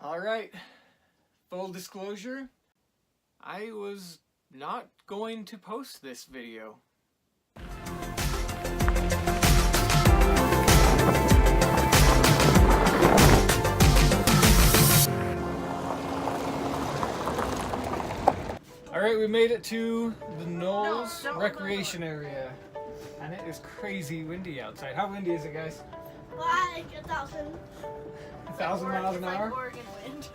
Alright, full disclosure, I was not going to post this video. Alright, we made it to the Knolls Recreation Area. And it is crazy windy outside. How windy is it, guys? Like 1,000. 1,000 miles an hour? Like Oregon wind.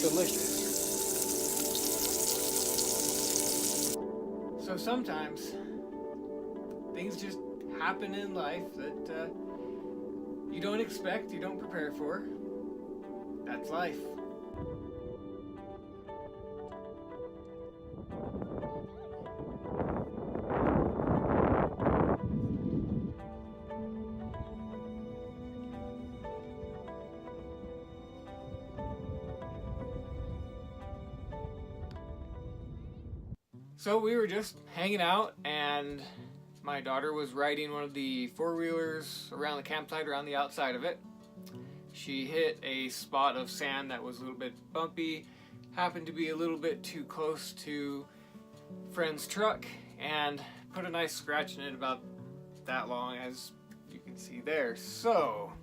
Delicious. So sometimes things just happen in life that you don't expect, you don't prepare for. That's life. So we were just hanging out, and my daughter was riding one of the four-wheelers around the campsite, around the outside of it. She hit a spot of sand that was a little bit bumpy, happened to be a little bit too close to friend's truck, and put a nice scratch in it about that long, as you can see there. So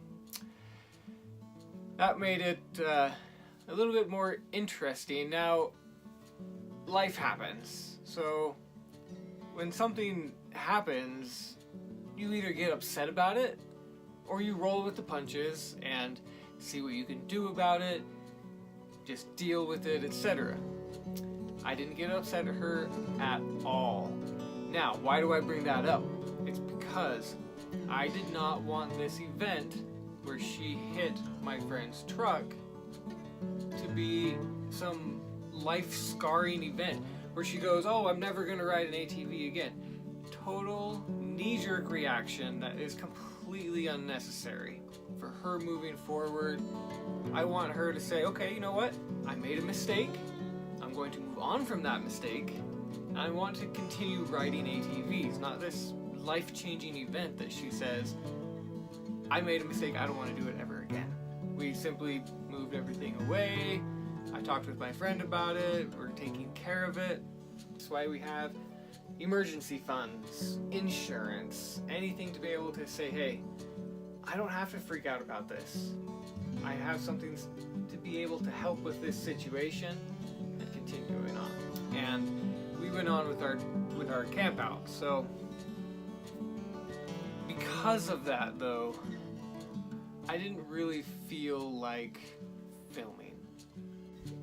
that made it a little bit more interesting. Now, life happens. So when something happens, you either get upset about it or you roll with the punches and see what you can do about it, just deal with it, etc. I didn't get upset at her at all. Now, why do I bring that up? It's because I did not want this event where she hit my friend's truck to be some life-scarring event where she goes, oh, I'm never going to ride an ATV again. Total knee-jerk reaction that is completely unnecessary. For her moving forward, I want her to say, okay, you know what? I made a mistake. I'm going to move on from that mistake. And I want to continue riding ATVs, not this life-changing event that she says, I made a mistake, I don't want to do it ever again. We simply moved everything away. I talked with my friend about it, we're taking care of it. That's why we have emergency funds, insurance, anything to be able to say, hey, I don't have to freak out about this. I have something to be able to help with this situation and continue going on. And we went on with our camp out. So because of that though, I didn't really feel like filming.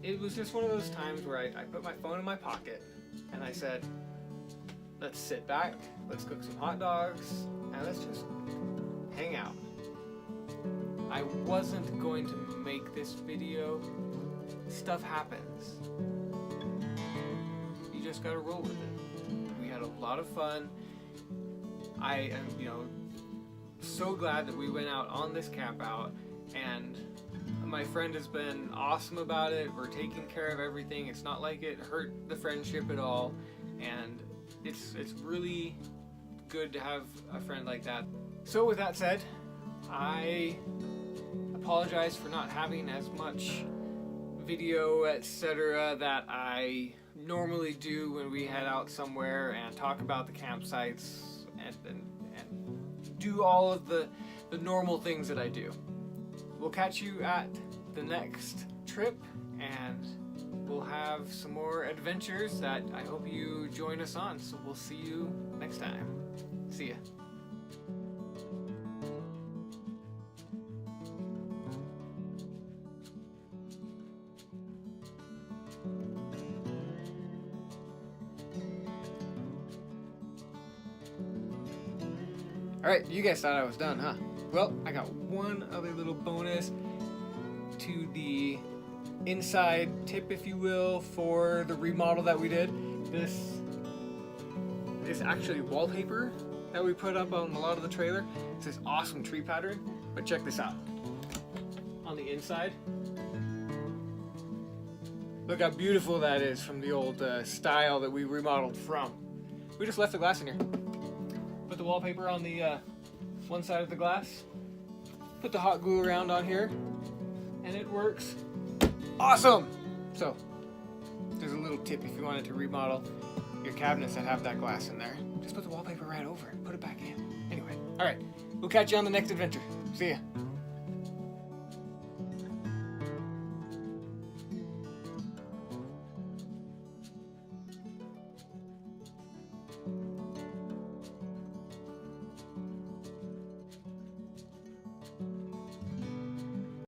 It was just one of those times where I put my phone in my pocket and I said, let's sit back, let's cook some hot dogs, and let's just hang out. I wasn't going to make this video. Stuff happens. You just gotta roll with it. We had a lot of fun. I am, so glad that we went out on this camp out, and my friend has been awesome about it. We're taking care of everything. It's not like it hurt the friendship at all. and it's really good to have a friend like that. So with that said, I apologize for not having as much video, etc. that I normally do when we head out somewhere and talk about the campsites and do all of the normal things that I do. We'll catch you at the next trip, and we'll have some more adventures that I hope you join us on. So we'll see you next time. See ya. Alright, you guys thought I was done, huh? Well, I got one other little bonus to the inside tip, if you will, for the remodel that we did. This is actually wallpaper that we put up on a lot of the trailer. It's this awesome tree pattern, but check this out. On the inside, look how beautiful that is from the old style that we remodeled from. We just left the glass in here. Put the wallpaper on the one side of the glass, put the hot glue around on here, and it works awesome! So, there's a little tip if you wanted to remodel your cabinets that have that glass in there. Just put the wallpaper right over it, put it back in. Anyway, alright, we'll catch you on the next adventure. See ya.